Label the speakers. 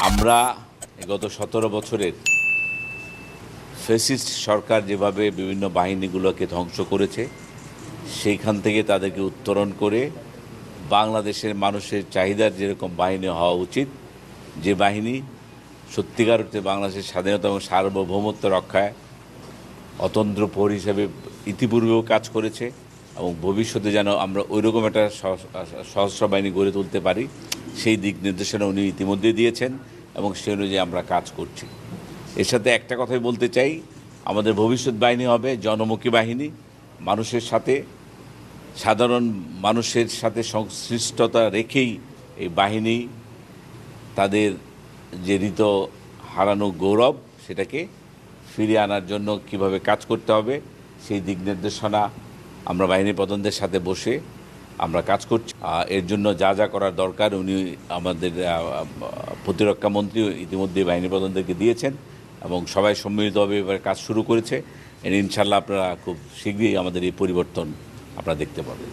Speaker 1: আমরা গত 17 বছরের ফ্যাসিস্ট সরকার যেভাবে বিভিন্ন বাহিনীগুলোকে ধ্বংস করেছে, সেইখান থেকে তাদেরকে উত্তরণ করে বাংলাদেশের মানুষের চাহিদার যেরকম বাহিনী হওয়া উচিত, যে বাহিনী সত্যিকার অর্থে বাংলাদেশের স্বাধীনতা এবং সার্বভৌমত্ব রক্ষায় অতন্দ্র প্রহরী হিসেবে ইতিপূর্বেও কাজ করেছে এবং ভবিষ্যতে যেন আমরা ওইরকম একটা সশস্ত্র বাহিনী গড়ে তুলতে পারি, সেই দিক নির্দেশনা উনি ইতিমধ্যে দিয়েছেন এবং সে অনুযায়ী আমরা কাজ করছি। এর সাথে একটা কথাই বলতে চাই, আমাদের ভবিষ্যৎ বাহিনী হবে জনমুখী বাহিনী, মানুষের সাথে, সাধারণ মানুষের সাথে সংশ্লিষ্টতা রেখেই এই বাহিনী তাদের যে হৃত হারানো গৌরব সেটাকে ফিরিয়ে আনার জন্য কিভাবে কাজ করতে হবে সেই দিক নির্দেশনা আমরা বাহিনী প্রধানদের সাথে বসে আমরা কাজ করছি। এর জন্য যা যা করার দরকার উনি আমাদের প্রতিরক্ষা মন্ত্রী ইতিমধ্যে বাহিনী প্রধানদেরকে দিয়েছেন এবং সবাই সম্মিলিতভাবে এবার কাজ শুরু করেছে। ইনশাল্লাহ আপনারা খুব শীঘ্রই আমাদের এই পরিবর্তন আপনারা দেখতে পাবেন।